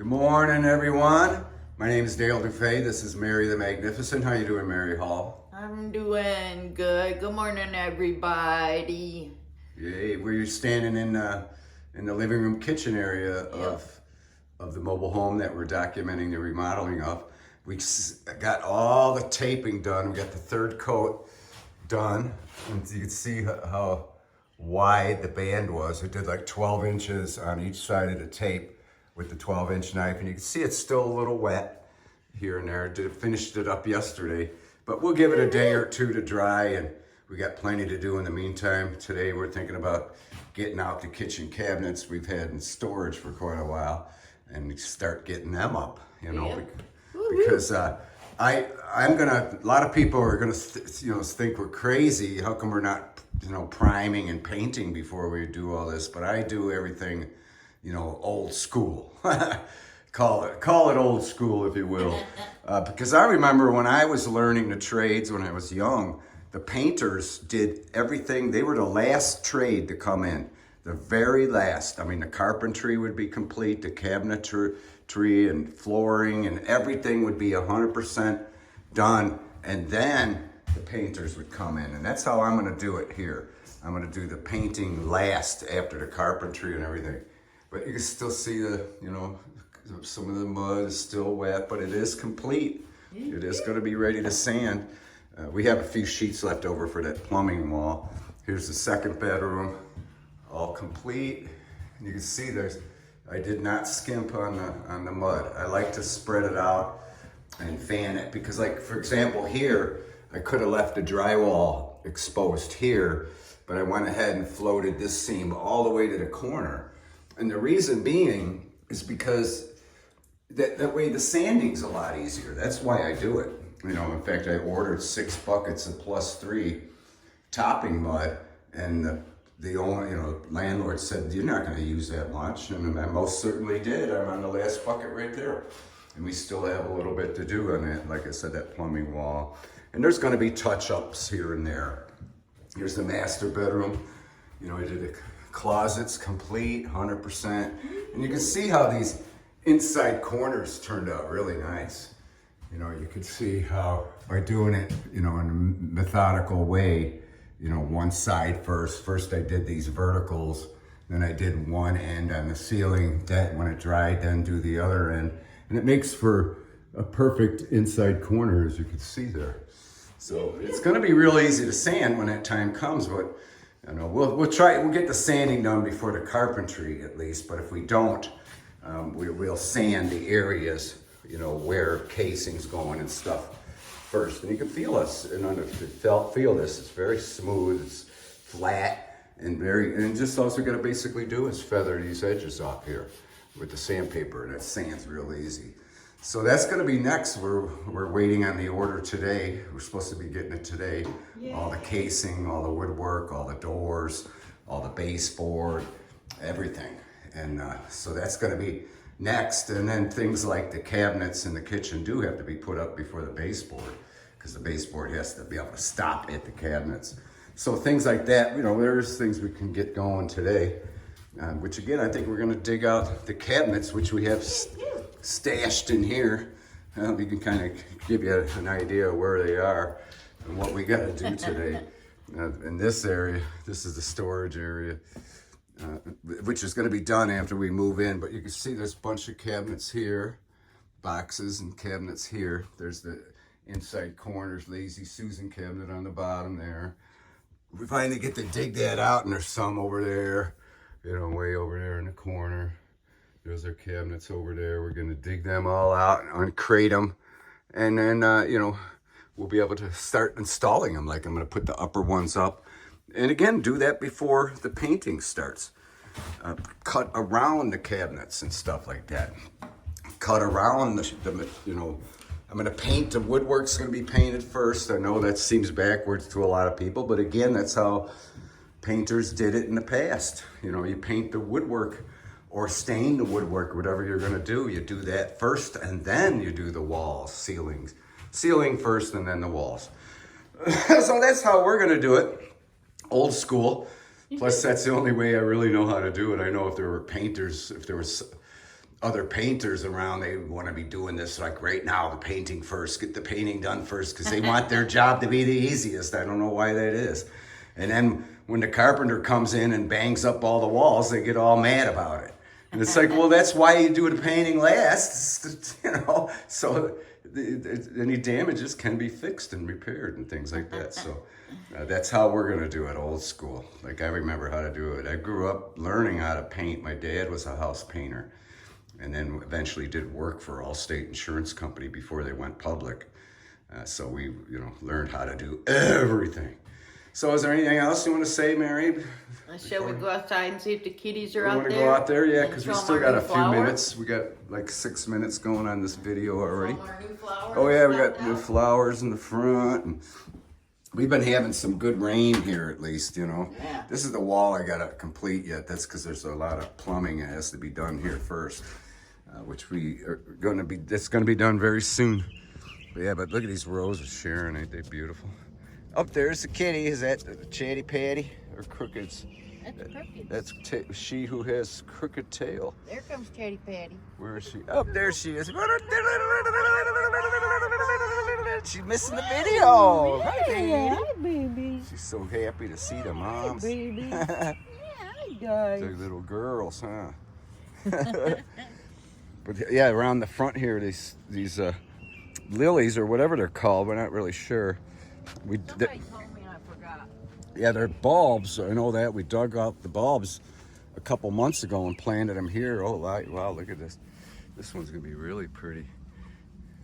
Good morning, everyone. My name is Dale DuFay. This is Mary the Magnificent. How you doing, Mary Hall? I'm doing good. Good morning, everybody. Yay! We're standing in the living room kitchen area of the mobile home that we're documenting the remodeling of. We got all the taping done. We got the third coat done, and you can see how wide the band was. It did like 12 inches on each side of the tape with the 12-inch knife, and you can see it's still a little wet here and there. Finished it up yesterday, but we'll give it a day or two to dry, and we got plenty to do in the meantime. Today we're thinking about getting out the kitchen cabinets we've had in storage for quite a while and start getting them up, because a lot of people are gonna think we're crazy. How come we're not priming and painting before we do all this? But I do everything old school. Call it old school, if you will. Because I remember when I was learning the trades when I was young, the painters did everything. They were the last trade to come in, the very last. I mean, the carpentry would be complete, the cabinetry and flooring and everything would be 100% done. And then the painters would come in. And that's how I'm gonna do it here. I'm gonna do the painting last after the carpentry and everything. But you can still see some of the mud is still wet, but it is complete. It is going to be ready to sand. We have a few sheets left over for that plumbing wall. Here's the second bedroom, all complete. And you can see I did not skimp on the mud. I like to spread it out and fan it because, like, for example, here, I could have left the drywall exposed here, but I went ahead and floated this seam all the way to the corner. And the reason being is because that way the sanding's a lot easier. That's why I do it. In fact, I ordered 6 buckets of +3 topping mud, and the owner, landlord said, "You're not going to use that much," and I most certainly did. I'm on the last bucket right there, and we still have a little bit to do on it. Like I said, that plumbing wall, and there's going to be touch-ups here and there. Here's the master bedroom. I did a closets complete 100%, and you can see how these inside corners turned out really nice. You can see how by doing it in a methodical way, one side first I did these verticals, then I did one end on the ceiling, that when it dried then do the other end, and it makes for a perfect inside corner, as you can see there. So it's going to be real easy to sand when that time comes, but we'll get the sanding done before the carpentry at least, but if we don't, we'll sand the areas, where casing's going and stuff first. And you can feel this, feel this, it's very smooth, it's flat, and just all we gotta basically do is feather these edges off here with the sandpaper, and it sands real easy. So that's gonna be next. We're waiting on the order today. We're supposed to be getting it today. Yeah. All the casing, all the woodwork, all the doors, all the baseboard, everything. And so that's gonna be next. And then things like the cabinets in the kitchen do have to be put up before the baseboard, because the baseboard has to be able to stop at the cabinets. So things like that, there's things we can get going today. Which again, I think we're gonna dig out the cabinets, which we have stashed in here. We can kind of give you an idea of where they are and what we gotta do today. In this area, this is the storage area, which is gonna be done after we move in, but you can see there's a bunch of cabinets here, boxes and cabinets here. There's the inside corners, Lazy Susan cabinet on the bottom there. We finally get to dig that out, and there's some over there, way over there in the corner. There's our cabinets over there. We're gonna dig them all out and uncrate them. And then, we'll be able to start installing them. Like I'm gonna put the upper ones up. And again, do that before the painting starts. Cut around the cabinets and stuff like that. Cut around I'm gonna paint, the woodwork's gonna be painted first. I know that seems backwards to a lot of people, but again, that's how painters did it in the past. You paint the woodwork or stain the woodwork, whatever you're gonna do. You do that first, and then you do the walls, ceilings. Ceiling first, and then the walls. So that's how we're gonna do it, old school. Plus, that's the only way I really know how to do it. I know if there were painters, if there was other painters around, they want to be doing this like right now, the painting first, get the painting done first, because they want their job to be the easiest. I don't know why that is. And then when the carpenter comes in and bangs up all the walls, they get all mad about it. And it's like, well, that's why you do the painting last, you know, so any damages can be fixed and repaired and things like that. So that's how we're going to do it, old school. Like, I remember how to do it. I grew up learning how to paint. My dad was a house painter, and then eventually did work for Allstate Insurance Company before they went public. So we, you know, learned how to do everything. So is there anything else you want to say, Mary? Shall we go outside and see if the kitties are You out want there? to go out there? Yeah, And because we show 'em still our got new a few flowers? minutes. We got like 6 minutes going on this video already. Show 'em our new flowers Oh yeah, we out got new there? flowers in the front. And we've been having some good rain here, at least, you know. Yeah. This is the wall I got to complete yet. That's because there's a lot of plumbing that has to be done here first, which we are going to be. That's going to be done very soon. But yeah, but look at these roses, Sharon. Ain't they beautiful? Up there's the kitty. Is that the Chatty Patty or Crooked's? That's crooked. That's she who has crooked tail. There comes Chatty Patty. Where is she? Oh, there she is. She's missing the video. Hi, baby. Hi, baby. She's so happy to see the moms. Baby. Yeah, hi, guys. They're little girls, huh? But yeah, around the front here, these lilies or whatever they're called, we're not really sure. Somebody told me and I forgot. Yeah, they're bulbs. I know that. We dug out the bulbs a couple months ago and planted them here. Oh, wow, look at this. This one's going to be really pretty.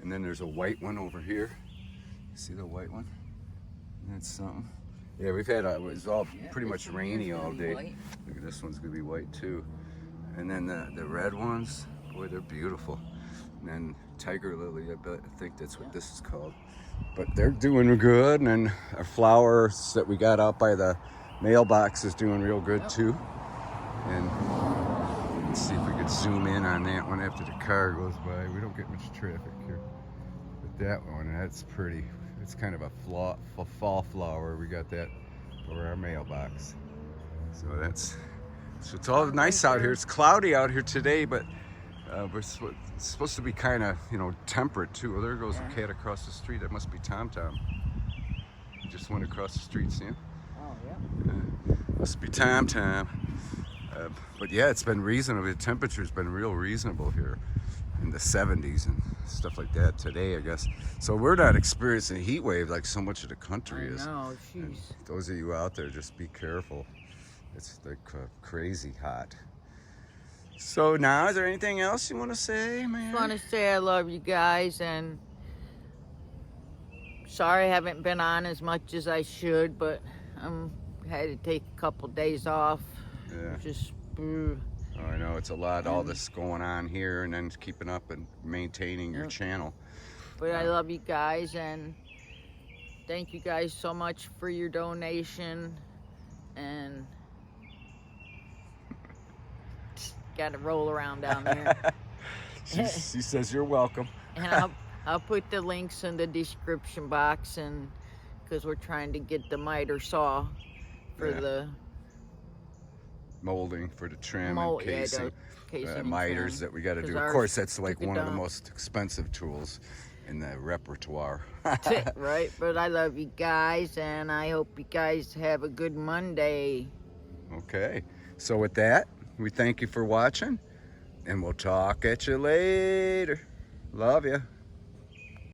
And then there's a white one over here. See the white one? That's something. Yeah, we've had, it was all pretty much rainy all day. White. Look at this one's going to be white too. And then the red ones, boy, they're beautiful. And then tiger lily, I think that's what this is called. But they're doing good, and then our flowers that we got out by the mailbox is doing real good too. And let's see if we could zoom in on that one after the car goes by. We don't get much traffic here. But that one, that's pretty. It's kind of a fall flower. We got that over our mailbox. So it's all nice out here. It's cloudy out here today, but it's supposed to be kind of, you know, temperate too. Well, there goes the cat across the street. That must be Tom Tom. He just went across the street, see him? Oh, yeah. Must be Tom Tom. But yeah, it's been reasonable. The temperature's been real reasonable here in the 70s and stuff like that today, I guess. So we're not experiencing a heat wave like so much of the country is. No, And jeez. those of you out there, just be careful. It's like crazy hot. So now, is there anything else you want to say, man? I want to say I love you guys, and sorry I haven't been on as much as I should, but had to take a couple days off. Yeah. Just Oh, I know it's a lot. All this going on here, and then keeping up and maintaining your Yep. channel. But I love you guys, and thank you guys so much for your donation, and got to roll around down there. She says you're welcome. And I'll put the links in the description box, and because we're trying to get the miter saw for Yeah. the Molding for the trim mold, and casing. the casing and Miters trim. that we got to 'Cause do. Of ours course, that's like took a one of the dump. most expensive tools in the repertoire. Right, but I love you guys, and I hope you guys have a good Monday. Okay, so with that, we thank you for watching, and we'll talk at you later. Love you.